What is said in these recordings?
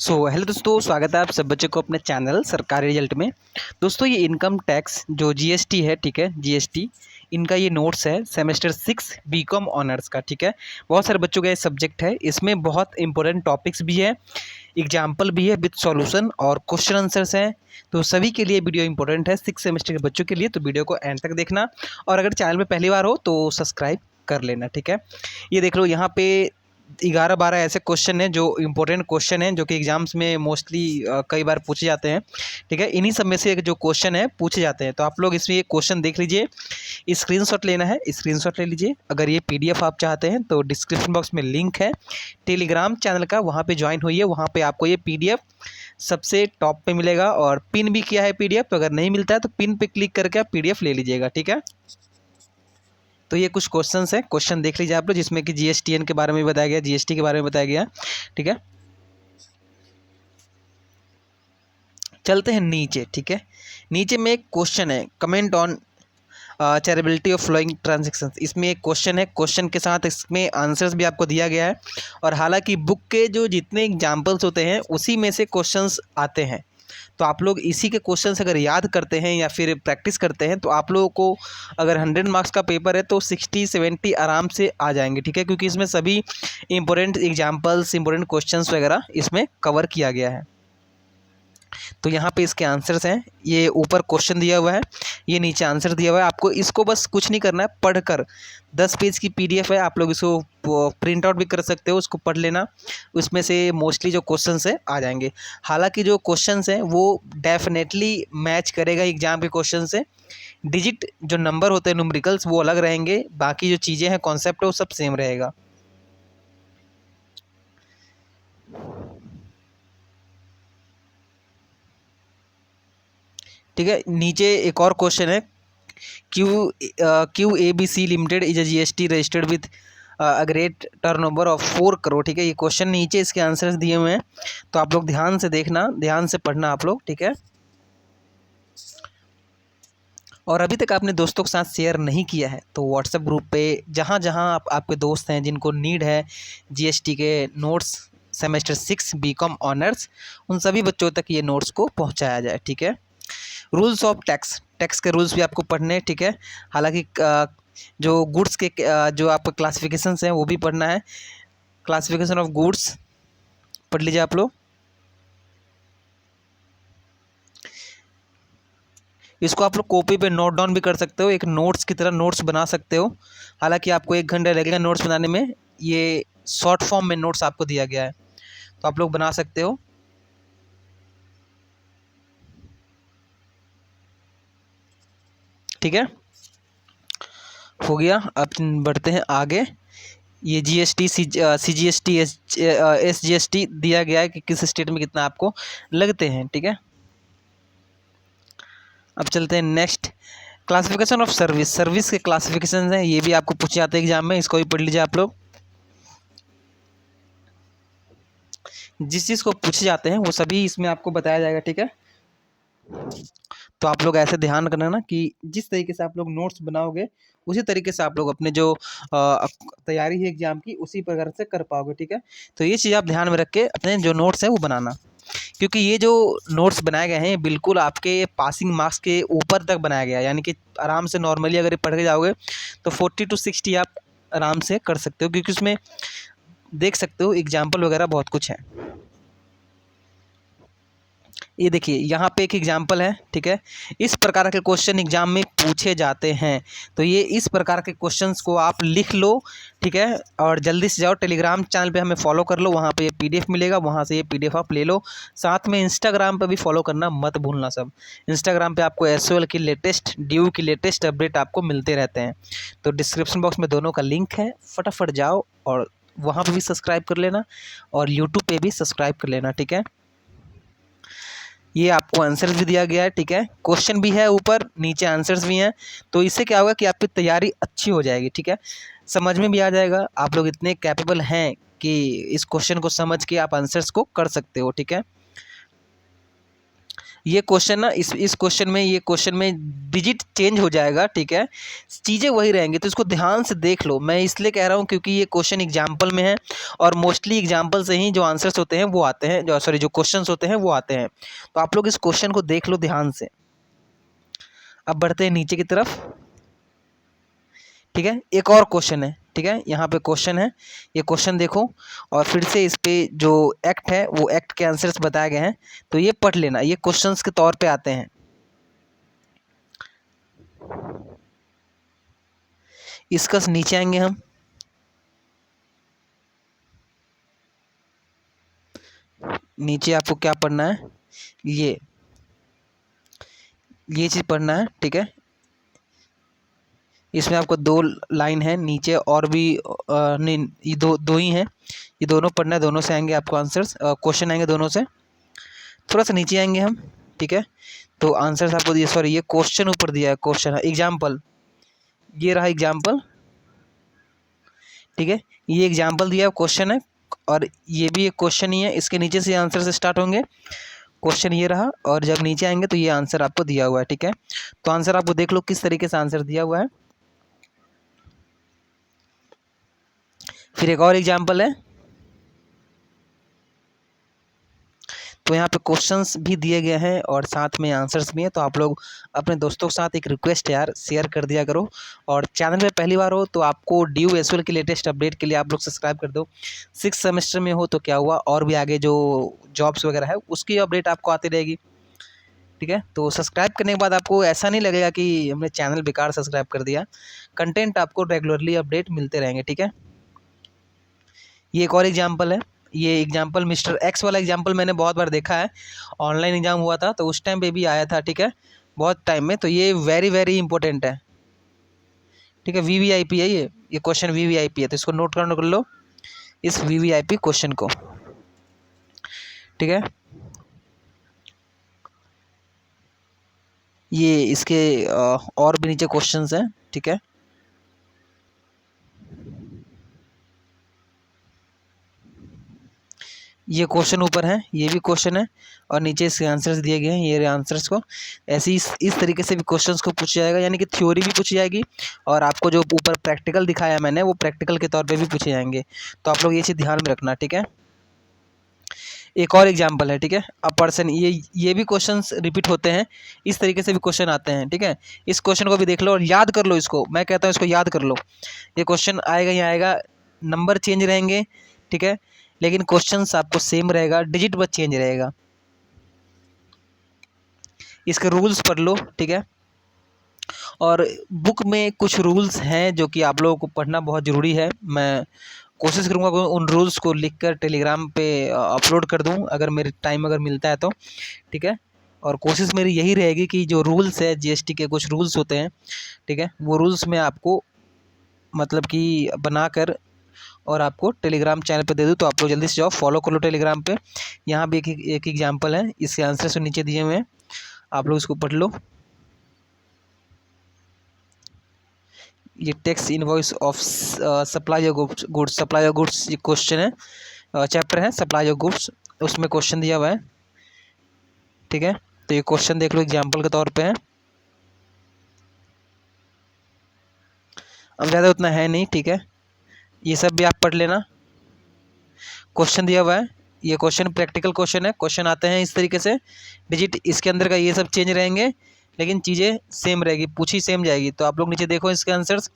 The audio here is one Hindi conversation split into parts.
हेलो दोस्तों, स्वागत है आप सब बच्चों को अपने चैनल सरकारी रिजल्ट में। दोस्तों, ये इनकम टैक्स जो जीएसटी है, ठीक है, जीएसटी इनका ये नोट्स है सेमेस्टर 6 बीकॉम ऑनर्स का, ठीक है। बहुत सारे बच्चों का ये सब्जेक्ट है, इसमें बहुत इंपॉर्टेंट टॉपिक्स भी है, एग्जाम्पल भी है विद सॉल्यूशन और क्वेश्चन आंसर्स हैं। तो सभी के लिए वीडियो इंपॉर्टेंट है, 6 सेमेस्टर के बच्चों के लिए। तो वीडियो को एंड तक देखना और अगर चैनल में पहली बार हो तो सब्सक्राइब कर लेना, ठीक है। ये देख लो, यहाँ पे 11-12 ऐसे क्वेश्चन हैं जो इंपॉर्टेंट क्वेश्चन हैं, जो कि एग्जाम्स में मोस्टली कई बार पूछे जाते हैं, ठीक है। इन्हीं सब में से एक जो क्वेश्चन है पूछे जाते हैं। तो आप लोग इसमें ये क्वेश्चन देख लीजिए, स्क्रीनशॉट लेना है, स्क्रीनशॉट ले लीजिए। अगर ये पीडीएफ आप चाहते हैं तो डिस्क्रिप्शन बॉक्स में लिंक है टेलीग्राम चैनल का, वहाँ पे ज्वाइन होइए। वहाँ पे आपको ये पीडीएफ सबसे टॉप पे मिलेगा और पिन भी किया है पीडीएफ। तो अगर नहीं मिलता है तो पिन पे क्लिक करके आप पीडीएफ ले लीजिएगा, ठीक है। तो ये कुछ क्वेश्चंस हैं, क्वेश्चन देख लीजिए आप लोग, जिसमें कि जीएसटीएन के बारे में बताया गया, जीएसटी के बारे में बताया गया, ठीक है। चलते हैं नीचे, ठीक है। नीचे में एक क्वेश्चन है, comment on chargeability of flowing transactions. इसमें एक क्वेश्चन है, क्वेश्चन के साथ इसमें आंसर्स भी आपको दिया गया है। और हालांकि बुक के जो जितने एग्जाम्पल्स होते हैं उसी में से क्वेश्चंस आते हैं। तो आप लोग इसी के क्वेश्चंस अगर याद करते हैं या फिर प्रैक्टिस करते हैं तो आप लोगों को अगर 100 मार्क्स का पेपर है तो 60-70 आराम से आ जाएंगे, ठीक है। क्योंकि इसमें सभी इंपॉर्टेंट एग्जाम्पल्स, इंपॉर्टेंट क्वेश्चंस वगैरह इसमें कवर किया गया है। तो यहाँ पे इसके आंसर्स हैं, ये ऊपर क्वेश्चन दिया हुआ है, ये नीचे आंसर दिया हुआ है। आपको इसको बस कुछ नहीं करना है, पढ़कर 10 पेज की पीडीएफ है, आप लोग इसको प्रिंट आउट भी कर सकते हो, उसको पढ़ लेना। उसमें से मोस्टली जो क्वेश्चंस है आ जाएंगे। हालांकि जो क्वेश्चंस हैं वो डेफिनेटली मैच करेगा एग्जाम के क्वेश्चन से। डिजिट जो नंबर होते हैं, न्यूमेरिकल्स, वो अलग रहेंगे, बाकी जो चीज़ें हैं, कॉन्सेप्ट है, वो सब सेम रहेगा। ठीक है, नीचे एक और क्वेश्चन है, QABC limited is G S T registered with great turnover of 4 crore, ठीक है। ये क्वेश्चन नीचे इसके आंसर्स दिए हुए हैं, तो आप लोग ध्यान से देखना, ध्यान से पढ़ना आप लोग, ठीक है। और अभी तक आपने दोस्तों के साथ शेयर नहीं किया है तो व्हाट्सएप ग्रुप पे जहाँ जहाँ आपके दोस्त हैं जिनको नीड है जीएसटी के नोट्स सेमेस्टर 6 बीकॉम ऑनर्स, उन सभी बच्चों तक ये नोट्स को पहुँचाया जाए, ठीक है। रूल्स ऑफ टैक्स, टैक्स के रूल्स भी आपको पढ़ने हैं, ठीक है। हालांकि जो गुड्स के जो आपके क्लासिफिकेशंस हैं वो भी पढ़ना है। क्लासिफिकेशन ऑफ गुड्स पढ़ लीजिए आप लोग। इसको आप लोग कॉपी पे नोट डाउन भी कर सकते हो, एक नोट्स की तरह नोट्स बना सकते हो। हालांकि आपको 1 घंटा लगेगा नोट्स बनाने में, ये शॉर्ट फॉर्म में नोट्स आपको दिया गया है, तो आप लोग बना सकते हो। ठीक है, हो गया। अब बढ़ते हैं आगे। ये जीएसटी, CGST, SGST दिया गया है कि किस स्टेट में कितना आपको लगते हैं, ठीक है। अब चलते हैं next, classification of service, service के क्लासिफिकेशन हैं, ये भी आपको पूछे जाते हैं एग्जाम में, इसको भी पढ़ लीजिए आप लोग। जिस चीज़ को पूछे जाते हैं वो सभी इसमें आपको बताया जाएगा, ठीक है। तो आप लोग ऐसे ध्यान रखना ना कि जिस तरीके से आप लोग नोट्स बनाओगे उसी तरीके से आप लोग अपने जो तैयारी है एग्जाम की उसी प्रकार से कर पाओगे, ठीक है। तो ये चीज़ आप ध्यान में रख के अपने जो नोट्स हैं वो बनाना, क्योंकि ये जो नोट्स बनाए गए हैं बिल्कुल आपके पासिंग मार्क्स के ऊपर तक बनाया गया है। यानी कि आराम से नॉर्मली अगर पढ़ के जाओगे तो 40-60 आप आराम से कर सकते हो, क्योंकि उसमें देख सकते हो एग्जाम्पल वगैरह बहुत कुछ है। ये देखिए, यहाँ पे एक एग्जाम्पल है, ठीक है। इस प्रकार के क्वेश्चन एग्जाम में पूछे जाते हैं, तो ये इस प्रकार के क्वेश्चंस को आप लिख लो, ठीक है। और जल्दी से जाओ टेलीग्राम चैनल पे हमें फॉलो कर लो, वहाँ पे ये पीडीएफ मिलेगा, वहाँ से ये पीडीएफ आप ले लो। साथ में इंस्टाग्राम पे भी फॉलो करना मत भूलना सब। इंस्टाग्राम पे आपको एसओएल की लेटेस्ट, ड्यू की लेटेस्ट अपडेट आपको मिलते रहते हैं। तो डिस्क्रिप्शन बॉक्स में दोनों का लिंक है, फटाफट जाओ और वहाँ पर भी सब्सक्राइब कर लेना और यूट्यूब पर भी सब्सक्राइब कर लेना, ठीक है। ये आपको आंसर भी दिया गया है, ठीक है। क्वेश्चन भी है ऊपर, नीचे आंसर्स भी हैं। तो इससे क्या होगा कि आपकी तैयारी अच्छी हो जाएगी, ठीक है। समझ में भी आ जाएगा, आप लोग इतने कैपेबल हैं कि इस क्वेश्चन को समझ के आप आंसर्स को कर सकते हो, ठीक है। ये क्वेश्चन ना इस क्वेश्चन में, ये क्वेश्चन में डिजिट चेंज हो जाएगा, ठीक है, चीज़ें वही रहेंगी, तो इसको ध्यान से देख लो। मैं इसलिए कह रहा हूँ क्योंकि ये क्वेश्चन एग्जाम्पल में है और मोस्टली एग्जाम्पल से ही जो आंसर्स होते हैं वो आते हैं, जो सॉरी जो क्वेश्चंस होते हैं वो आते हैं। तो आप लोग इस क्वेश्चन को देख लो ध्यान से। अब बढ़ते हैं नीचे की तरफ, ठीक है। एक और क्वेश्चन है, ठीक है, यहाँ पे क्वेश्चन है, ये क्वेश्चन देखो और फिर से इस पे जो एक्ट है वो एक्ट के आंसर्स बताए गए हैं, तो ये पढ़ लेना, ये क्वेश्चंस के तौर पे आते हैं। इसका नीचे आएंगे हम, नीचे आपको क्या पढ़ना है, ये चीज़ पढ़ना है, ठीक है। इसमें आपको 2 लाइन है नीचे और भी नहीं, ये दो ही हैं, ये दोनों पढ़ना है, दोनों से आएंगे आपको आंसर्स, क्वेश्चन आएंगे दोनों से। थोड़ा सा नीचे आएंगे हम, ठीक है। तो आंसर्स आपको दिए, सॉरी ये क्वेश्चन ऊपर दिया है, क्वेश्चन है एग्जाम्पल, ये रहा एग्जाम्पल, ठीक है, ये एग्जाम्पल दिया है, क्वेश्चन है, और ये भी एक क्वेश्चन ही है, इसके नीचे से आंसर से स्टार्ट होंगे। क्वेश्चन ये रहा और जब नीचे आएंगे तो ये आंसर आपको दिया हुआ है, ठीक है। तो आंसर आपको देख लो किस तरीके से आंसर दिया हुआ है। फिर एक और एग्जाम्पल है, तो यहाँ पे क्वेश्चंस भी दिए गए हैं और साथ में आंसर्स भी हैं। तो आप लोग अपने दोस्तों के साथ एक रिक्वेस्ट है यार, शेयर कर दिया करो, और चैनल पे पहली बार हो तो आपको ड्यू एसएल की लेटेस्ट अपडेट के लिए आप लोग सब्सक्राइब कर दो। 6 सेमेस्टर में हो तो क्या हुआ, और भी आगे जो जॉब्स वगैरह है उसकी अपडेट आपको आती रहेगी, ठीक है। तो सब्सक्राइब करने के बाद आपको ऐसा नहीं लगेगा कि हमने चैनल बेकार सब्सक्राइब कर दिया, कंटेंट आपको रेगुलरली अपडेट मिलते रहेंगे, ठीक है। ये एक और एग्जाम्पल है, ये एग्जाम्पल मिस्टर एक्स वाला एग्जाम्पल मैंने बहुत बार देखा है, ऑनलाइन एग्जाम हुआ था तो उस टाइम पे भी आया था, ठीक है, बहुत टाइम में। तो ये वेरी वेरी इंपॉर्टेंट है, ठीक है, वीवीआईपी है ये क्वेश्चन वीवीआईपी है, तो इसको नोट कर लो इस वीवीआईपी क्वेश्चन को, ठीक है। ये इसके और भी नीचे क्वेश्चंस हैं, ठीक है। ये क्वेश्चन ऊपर है, ये भी क्वेश्चन है, और नीचे इसके आंसर्स दिए गए हैं, ये आंसर्स को ऐसे ही इस तरीके से भी क्वेश्चंस को पूछा जाएगा, यानी कि थ्योरी भी पूछी जाएगी और आपको जो ऊपर प्रैक्टिकल दिखाया मैंने वो प्रैक्टिकल के तौर पे भी पूछे जाएंगे। तो आप लोग ये चीज़ ध्यान में रखना, ठीक है। एक और एग्जाम्पल है, ठीक है, अ पर्सन, ये भी क्वेश्चंस रिपीट होते हैं, इस तरीके से भी क्वेश्चन आते हैं, ठीक है। इस क्वेश्चन को भी देख लो और याद कर लो इसको, मैं कहता हूँ इसको याद कर लो। ये क्वेश्चन आएगा ही आएगा, नंबर चेंज रहेंगे, ठीक है, लेकिन क्वेश्चंस आपको सेम रहेगा, डिजिट बस चेंज रहेगा। इसके रूल्स पढ़ लो, ठीक है, और बुक में कुछ रूल्स हैं जो कि आप लोगों को पढ़ना बहुत ज़रूरी है। मैं कोशिश करूँगा कि उन रूल्स को लिख कर टेलीग्राम पे अपलोड कर दूँ, अगर मेरे टाइम अगर मिलता है तो, ठीक है। और कोशिश मेरी यही रहेगी कि जो रूल्स है जीएसटी के, कुछ रूल्स होते हैं, ठीक है, वो रूल्स मैं आपको मतलब कि बनाकर और आपको टेलीग्राम चैनल पे दे दूँ, तो आप लोग जल्दी से जाओ फॉलो कर लो टेलीग्राम पे। यहाँ भी एक एग्जाम्पल है, इसके आंसर से नीचे दिए हुए हैं, आप लोग इसको पढ़ लो। ये tax invoice of supply of goods, supply of goods ये क्वेश्चन है, चैप्टर है सप्लाई ऑफ गुड्स, उसमें क्वेश्चन दिया हुआ है, ठीक है। तो ये क्वेश्चन देख लो, एग्जाम्पल के तौर पे है, अब ज़्यादा उतना है नहीं, ठीक है, ये सब भी आप पढ़ लेना। क्वेश्चन दिया हुआ है, ये क्वेश्चन प्रैक्टिकल क्वेश्चन है, क्वेश्चन आते हैं इस तरीके से, डिजिट इसके अंदर का ये सब चेंज रहेंगे लेकिन चीज़ें सेम रहेगी, पूछी सेम जाएगी। तो आप लोग नीचे देखो इसके आंसर्स,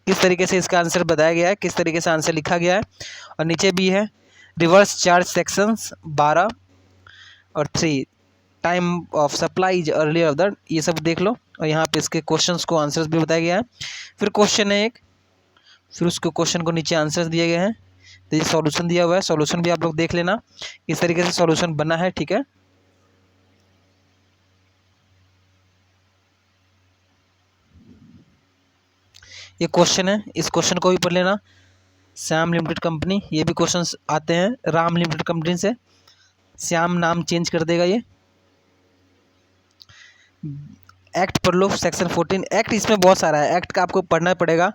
किस तरीके से इसका आंसर बताया गया है, किस तरीके से आंसर लिखा गया है, और नीचे भी है रिवर्स चार्ज सेक्शंस 12 और 3, time of supply is earlier of the, ये सब देख लो, और यहाँ पे इसके क्वेश्चंस को आंसर्स भी बताया गया है। फिर क्वेश्चन है एक, फिर उसके क्वेश्चन को नीचे आंसर्स दिए गए हैं, तो ये सॉल्यूशन दिया हुआ है, सॉल्यूशन भी आप लोग देख लेना इस तरीके से सॉल्यूशन बना है, ठीक है। ये क्वेश्चन है, इस क्वेश्चन को भी पढ़ लेना। श्याम लिमिटेड कंपनी, ये भी क्वेश्चंस आते हैं राम लिमिटेड कंपनी से, श्याम नाम चेंज कर देगा ये। एक्ट पढ़ लो, सेक्शन 14 एक्ट, इसमें बहुत सारा है, एक्ट का आपको पढ़ना पड़ेगा,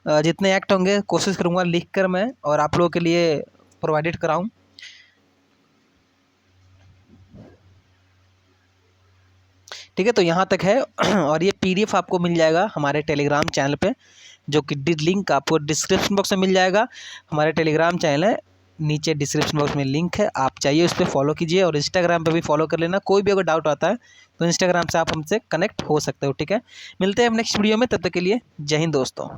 जितने एक्ट होंगे कोशिश करूँगा लिख कर मैं और आप लोगों के लिए प्रोवाइडेड कराऊँ। ठीक है। तो यहाँ तक है और ये PDF आपको मिल जाएगा हमारे टेलीग्राम चैनल पे, जो कि लिंक आपको डिस्क्रिप्शन बॉक्स में मिल जाएगा। हमारे टेलीग्राम चैनल है, नीचे डिस्क्रिप्शन बॉक्स में लिंक है, आप चाहिए उस पर फॉलो कीजिए और इंस्टाग्राम पे भी फॉलो कर लेना। कोई भी अगर डाउट आता है तो इंस्टाग्राम से आप हमसे कनेक्ट हो सकते हो, ठीक है। मिलते हैं नेक्स्ट वीडियो में, तब तक के लिए जय हिंद दोस्तों।